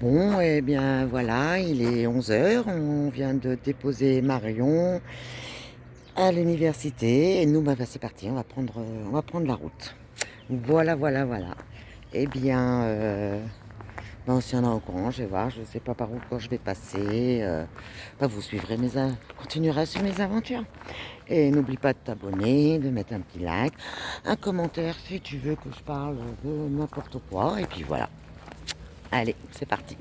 Bon, eh bien voilà, il est 11 h. On vient de déposer Marion à l'université. Et nous, c'est parti, on va prendre la route. Voilà, voilà, voilà. Eh bien, on s'y en a au courant, je vais voir, je ne sais pas par où quand je vais passer. Vous suivrez continuerez sur mes aventures. Et n'oublie pas de t'abonner, de mettre un petit like, un commentaire si tu veux que je parle de n'importe quoi. Et puis voilà. Allez, c'est parti.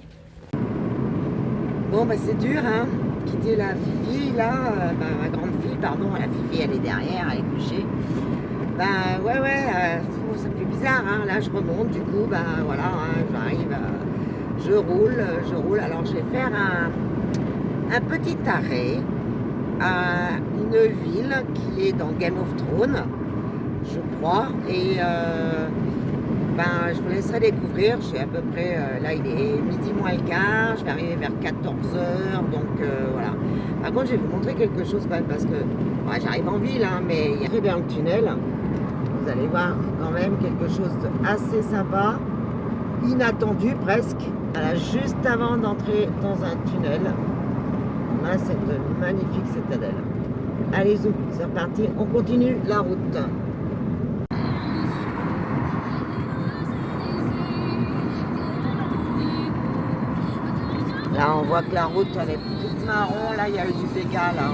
Bon, c'est dur, hein, quitter la Fifi, là, ma grande fille, pardon, la Fifi, elle est derrière, elle est couchée. Ouais, ça me fait bizarre, hein, là, je remonte, du coup, voilà, hein, j'arrive, je roule, alors je vais faire un petit arrêt à une ville qui est dans Game of Thrones, je crois, et je vous laisserai découvrir. Je suis à peu près, là il est midi moins le quart, je vais arriver vers 14 h, donc voilà. Par contre, je vais vous montrer quelque chose quand même, parce que j'arrive en ville, hein, mais il y a très bien le tunnel. Vous allez voir quand même quelque chose d'assez sympa, inattendu presque. Voilà, juste avant d'entrer dans un tunnel, on a cette magnifique citadelle. Allez, zou, c'est reparti, on continue la route. Là, on voit que la route, elle est toute marron. Là, il y a eu du dégât, là.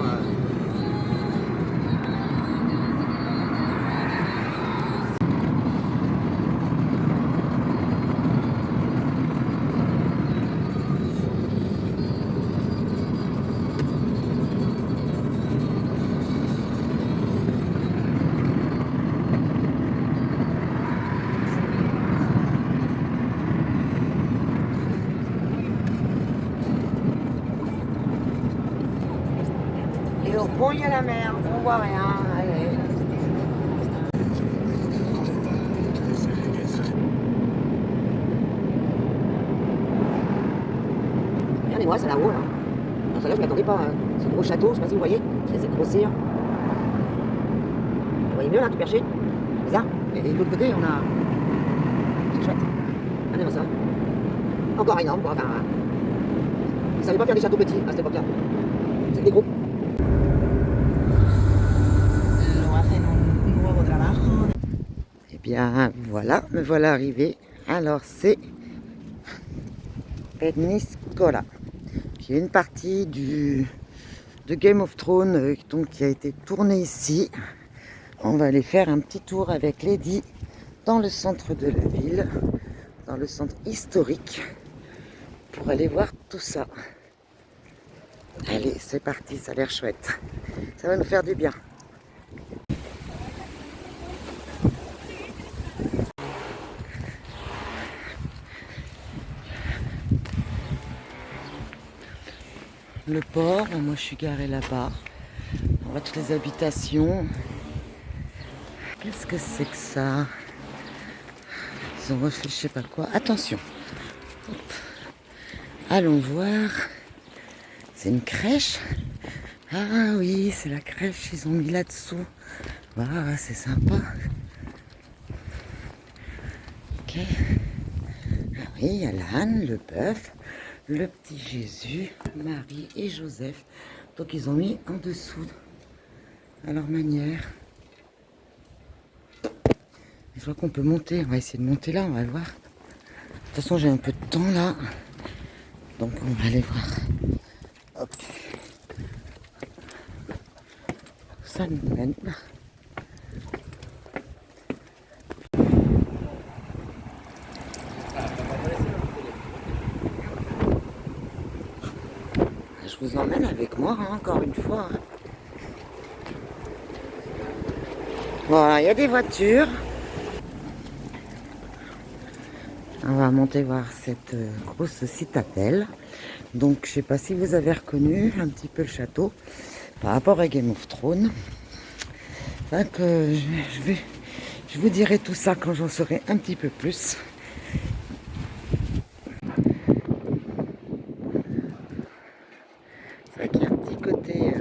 Et au fond, il y a la mer. On voit rien. Allez. Regardez-moi, c'est là-haut, là. Alors, celle-là, je ne m'y attendais pas, hein. Ce gros château, je ne sais pas si vous voyez. Je laisse grossir. Vous voyez mieux, là, tout perché. Bizarre. Et de l'autre côté, on a... C'est chouette. Regardez-moi ça. Encore énorme, quoi. Enfin, ils ne savaient pas faire des châteaux petits à cette époque-là. C'était des gros. Eh bien, voilà, me voilà arrivé. Alors, c'est Peñíscola, qui est une partie de Game of Thrones donc, qui a été tournée ici. On va aller faire un petit tour avec Lady dans le centre de la ville, dans le centre historique, pour aller voir tout ça. Allez, c'est parti, ça a l'air chouette. Ça va nous faire du bien. Le port, moi je suis garée là-bas. On voit toutes les habitations. Qu'est-ce que c'est que ça? Ils ont refait je sais pas quoi. Attention. Hop. Allons voir. C'est une crèche. Ah oui, c'est la crèche, ils ont mis là-dessous. Waouh, c'est sympa. Ok. Ah oui, il y a l'âne, le bœuf, le petit Jésus, Marie et Joseph. Donc ils ont mis en dessous à leur manière. Je vois qu'on peut monter. On va essayer de monter là, on va voir. De toute façon, j'ai un peu de temps là. Donc on va aller voir. Hop. Ça nous mène. Je vous emmène avec moi, hein, encore une fois. Voilà, il y a des voitures. On va monter voir cette grosse citadelle. Donc, je sais pas si vous avez reconnu un petit peu le château par rapport à Game of Thrones. Je vous dirai tout ça quand j'en saurai un petit peu plus. C'est vrai qu'il y a un petit côté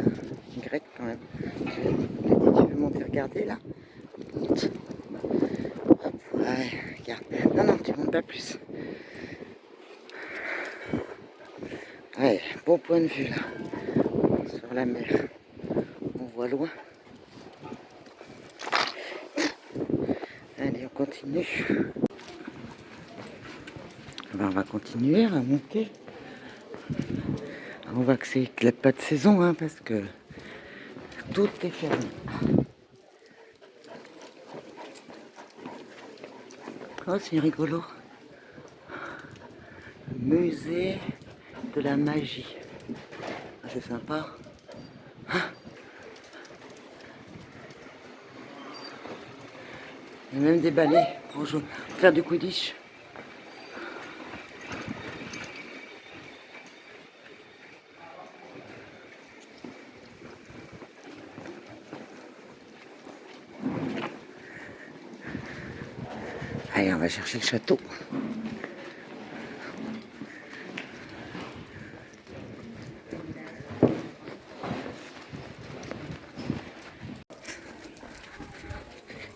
grec quand même. Je l'ai dit, tu veux monter regarder là? Monte. Hop, ouais, regarde. Non, non, tu montes pas plus. Ouais, bon point de vue là, sur la mer. On voit loin. Allez, on continue. Ben, on va continuer à monter. On voit que c'est pas de saison, hein, parce que tout est fermé. Oh, c'est rigolo. Musée de la magie. Ah, c'est sympa. Il y a même des balais pour faire du quidditch. Allez, on va chercher le château.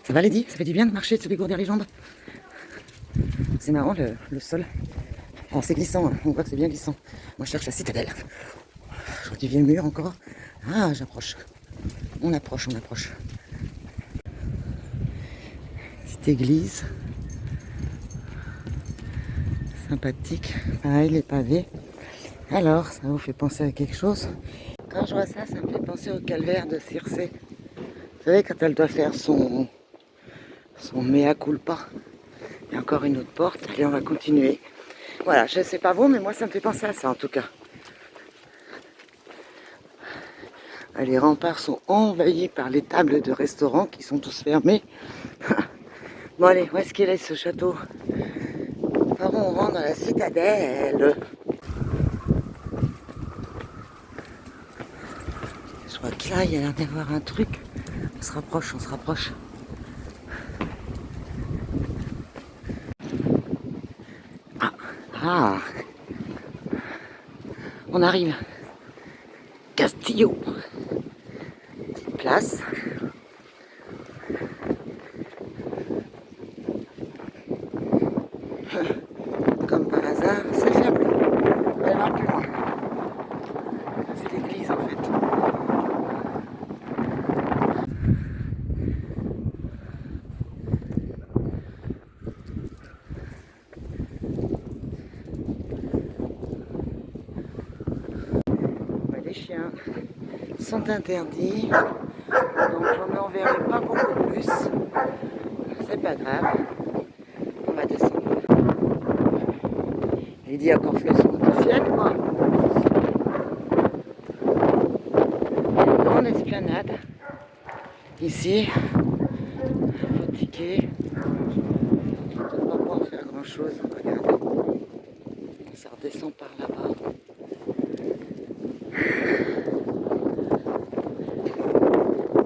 Ça va, Lady? Ça fait du bien de marcher, de se dégourdir les jambes. C'est marrant, le sol. Alors, c'est glissant, hein. On voit que c'est bien glissant. Moi, je cherche la citadelle. Je vois du vieux mur encore. Ah, j'approche. On approche, on approche. Petite église. Sympathique. Pareil, les pavés. Alors, ça vous fait penser à quelque chose? Quand je vois ça, ça me fait penser au calvaire de Circé. Vous savez, quand elle doit faire son mea culpa. Il y a encore une autre porte. Allez, on va continuer. Voilà, je ne sais pas vous, mais moi, ça me fait penser à ça, en tout cas. Les remparts sont envahis par les tables de restaurants qui sont tous fermés. Bon, allez, où est-ce qu'il est, ce château? Par où on rentre dans la citadelle? Je crois que là, il y a l'air d'avoir un truc. On se rapproche, on se rapproche. Ah, on arrive. Castillo. Petite place. Comme par hasard, c'est fermé. On va voir plus loin. C'est l'église en fait. Les chiens sont interdits, donc j'en enverrai pas beaucoup plus. C'est pas grave. On va descendre. Il dit encore fait son coup fiel, quoi. Une grande esplanade. Ici, faut ticket. On ne peut pas pouvoir faire grand chose. Regardez. Ça redescend par là-bas.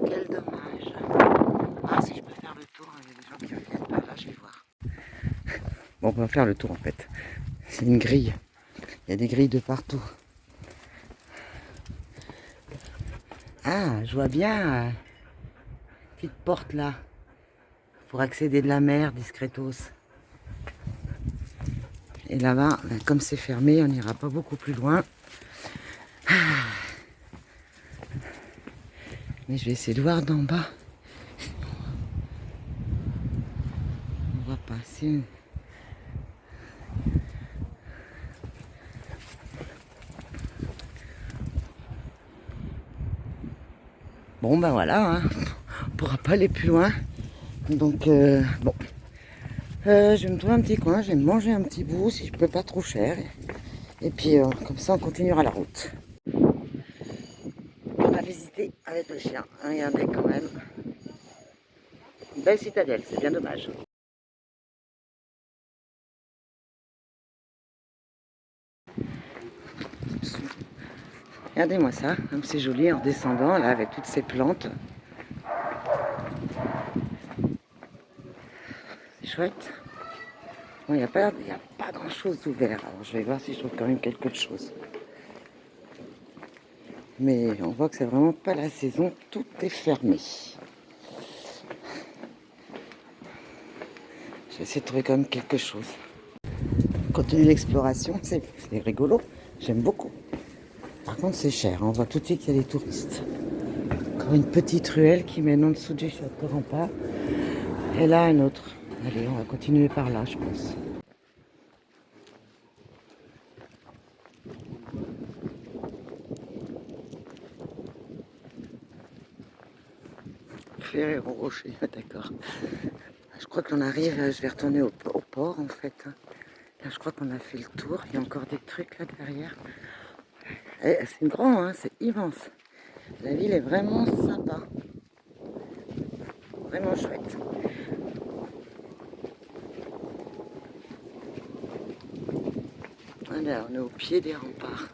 Quel dommage. Ah, si je peux faire le tour, il y a des gens qui reviennent par là, je vais voir. Bon, on va faire le tour en fait. C'est une grille. Il y a des grilles de partout. Ah, je vois bien. Petite porte là. Pour accéder de la mer, discretos. Et là-bas, comme c'est fermé, on n'ira pas beaucoup plus loin. Mais je vais essayer de voir d'en bas. On va passer. Bon ben voilà, hein. On pourra pas aller plus loin. Donc bon. Je vais me trouver un petit coin, je vais me manger un petit bout si je peux pas trop cher. Et puis comme ça on continuera la route. On va visiter avec le chien. Regardez quand même. Une belle citadelle, c'est bien dommage. Regardez-moi ça, comme c'est joli en descendant là avec toutes ces plantes. C'est chouette. Bon, il n'y a pas grand chose d'ouvert. Alors je vais voir si je trouve quand même quelque chose. Mais on voit que c'est vraiment pas la saison, tout est fermé. Je vais essayer de trouver quand même quelque chose. Continue l'exploration, c'est rigolo, j'aime beaucoup. contre, c'est cher. On voit tout de suite qu'il y a des touristes. Encore une petite ruelle qui mène en dessous du château Rempart. Et là, un autre. Allez, on va continuer par là, je pense. Ferrero Rocher, d'accord. Je crois qu'on arrive, je vais retourner au port en fait. Là, je crois qu'on a fait le tour. Il y a encore des trucs là derrière. C'est grand, hein, c'est immense. La ville est vraiment sympa. Vraiment chouette. Voilà, on est au pied des remparts.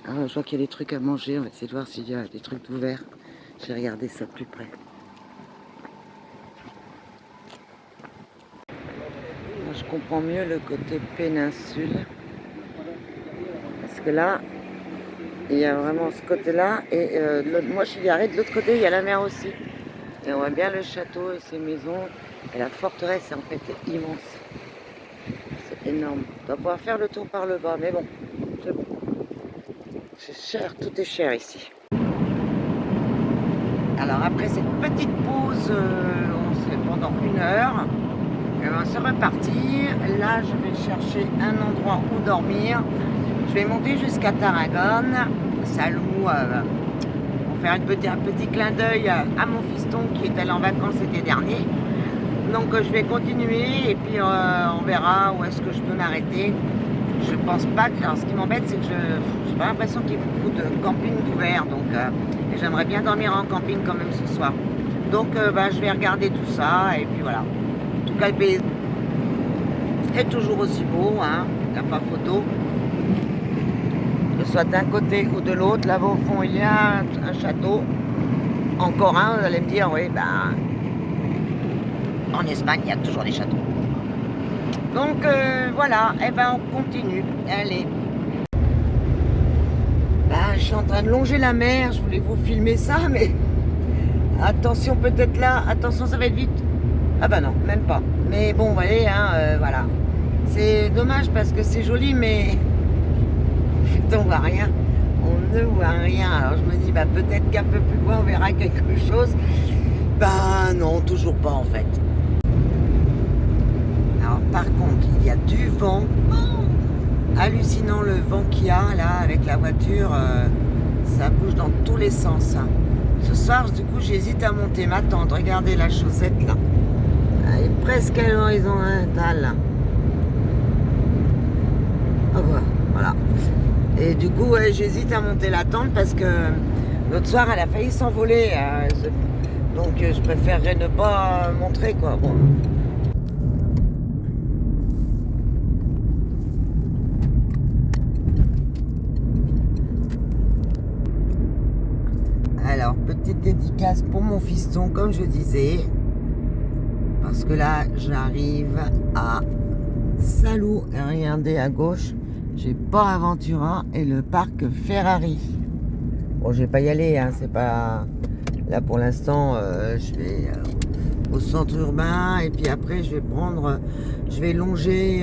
Alors, je vois qu'il y a des trucs à manger. On va essayer de voir s'il y a des trucs ouverts. Je vais regarder ça de plus près. Là, je comprends mieux le côté péninsule. Parce que là, il y a vraiment ce côté-là. Et moi, je suis garée de l'autre côté. Il y a la mer aussi. Et on voit bien le château et ses maisons. Et la forteresse, en fait, est immense. C'est énorme. On va pouvoir faire le tour par le bas. Mais bon, c'est bon. C'est cher, tout est cher ici. Alors après cette petite pause, on se fait pendant 1 heure, et ben c'est reparti. Là je vais chercher un endroit où dormir. Je vais monter jusqu'à Tarragone, Salou, pour faire un petit clin d'œil à mon fiston qui est allé en vacances l'été dernier. Donc je vais continuer et puis on verra où est-ce que je peux m'arrêter. Je pense pas que... Alors ce qui m'embête, c'est que j'ai pas l'impression qu'il y ait beaucoup de camping d'ouvert. Donc j'aimerais bien dormir en camping quand même ce soir. Donc je vais regarder tout ça et puis voilà. En tout cas, le pays est toujours aussi beau, hein. Il n'y a pas photo. Que ce soit d'un côté ou de l'autre. Là-bas au fond, il y a un château. Encore un, vous allez me dire, oui, en Espagne, il y a toujours des châteaux. Donc voilà, et on continue. Allez. Je suis en train de longer la mer, je voulais vous filmer ça, mais attention peut-être là, attention ça va être vite. Ah non, même pas. Mais bon, allez, voilà. C'est dommage parce que c'est joli, mais on voit rien. On ne voit rien. Alors je me dis, peut-être qu'un peu plus loin on verra quelque chose. Non, toujours pas en fait. Alors par contre, il y a du vent. Hallucinant le vent qu'il y a là avec la voiture. Ça bouge dans tous les sens. Ce soir, du coup, j'hésite à monter ma tente. Regardez la chaussette là. Elle est presque à l'horizontale. Voilà. Et du coup, j'hésite à monter la tente parce que l'autre soir, elle a failli s'envoler. Donc, je préférerais ne pas montrer quoi. Bon. Alors, petite dédicace pour mon fiston, comme je disais. Parce que là, j'arrive à Salou. Et regardez à gauche, j'ai Port Aventura et le parc Ferrari. Bon, je vais pas y aller, hein, c'est pas... Là, pour l'instant, je vais au centre urbain. Et puis après, je vais longer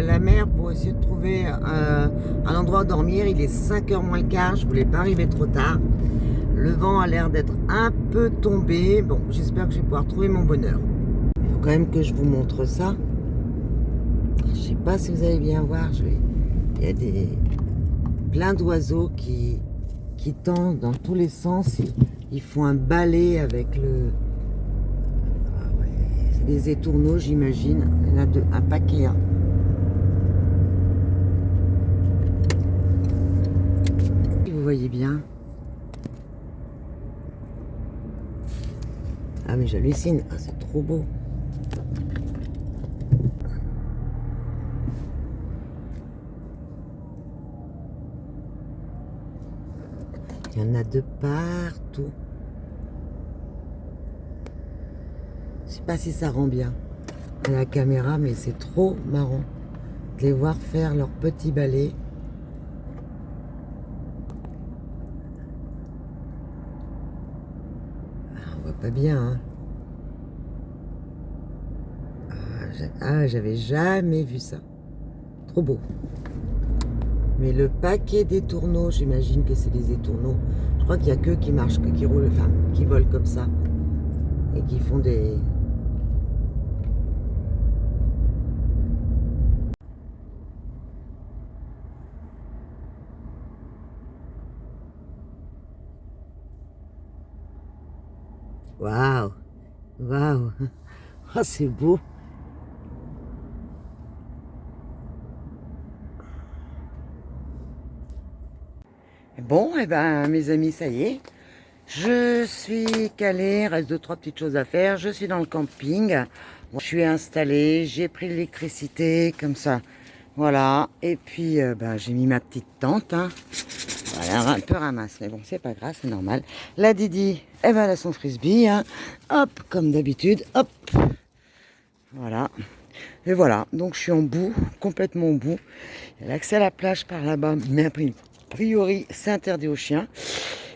la mer pour essayer de trouver un endroit où dormir. Il est 5h moins le quart, je voulais pas arriver trop tard. Le vent a l'air d'être un peu tombé. Bon, j'espère que je vais pouvoir trouver mon bonheur. Il faut quand même que je vous montre ça. Je sais pas si vous allez bien voir. Il y a plein d'oiseaux qui tendent dans tous les sens. Ils font un balai avec le... c'est des étourneaux, j'imagine. Il y en a un paquet. Hein. Vous voyez bien. Ah mais j'hallucine, c'est trop beau. Il y en a de partout. Je sais pas si ça rend bien à la caméra, mais c'est trop marrant de les voir faire leur petit balai. On va Pas bien, hein. J'avais jamais vu ça. Trop beau. Mais le paquet d'étourneaux, j'imagine que c'est des étourneaux. Je crois qu'il n'y a que qui marchent, qui roulent, enfin, qui volent comme ça. Et qui font des... Waouh! Waouh! Oh, c'est beau! Bon, et ben, mes amis, ça y est. Je suis calée, il reste 2-3 petites choses à faire. Je suis dans le camping. Bon, je suis installée, j'ai pris l'électricité, comme ça. Voilà. Et puis, ben, j'ai mis ma petite tente. Hein. Voilà, un peu ramasse, mais bon, c'est pas grave, c'est normal. La Didi, elle va à son frisbee. Hein. Hop, comme d'habitude. Hop. Voilà. Et voilà. Donc, je suis en bout, complètement en bout. Il y a l'accès à la plage par là-bas, mais a priori, c'est interdit aux chiens.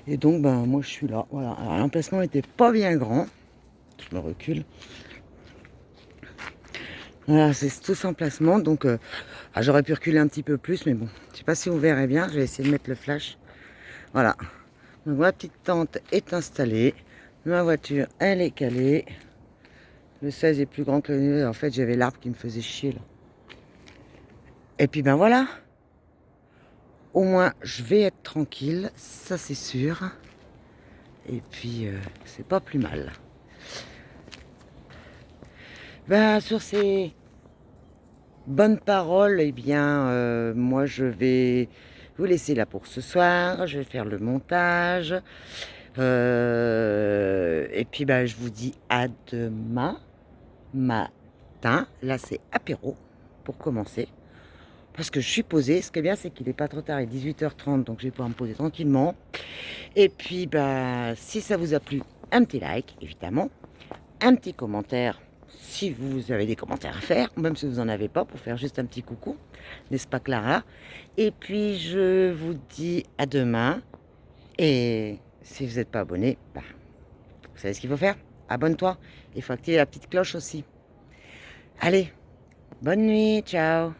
Et donc, ben, moi, je suis là. Voilà. Alors, l'emplacement n'était pas bien grand. Je me recule. Voilà, c'est tout cet emplacement. Donc, j'aurais pu reculer un petit peu plus, mais bon, je sais pas si vous verrez bien. Je vais essayer de mettre le flash. Voilà. Donc, ma petite tente est installée. Ma voiture, elle est calée. Le 16 est plus grand que le... En fait, j'avais l'arbre qui me faisait chier, là. Et puis, ben voilà. Au moins, je vais être tranquille. Ça, c'est sûr. Et puis, c'est pas plus mal. Ben, sur ces bonnes paroles, eh bien, moi, je vais vous laisser là pour ce soir. Je vais faire le montage. Et puis, ben, je vous dis à demain matin. Là, c'est apéro pour commencer. Parce que je suis posée. Ce qui est bien, c'est qu'il n'est pas trop tard. Il est 18h30, donc je vais pouvoir me poser tranquillement. Et puis, bah, si ça vous a plu, un petit like, évidemment. Un petit commentaire, si vous avez des commentaires à faire, même si vous n'en avez pas, pour faire juste un petit coucou. N'est-ce pas, Clara? Et puis, je vous dis à demain. Et si vous n'êtes pas abonné, bah, vous savez ce qu'il faut faire? Abonne-toi. Il faut activer la petite cloche aussi. Allez, bonne nuit, ciao!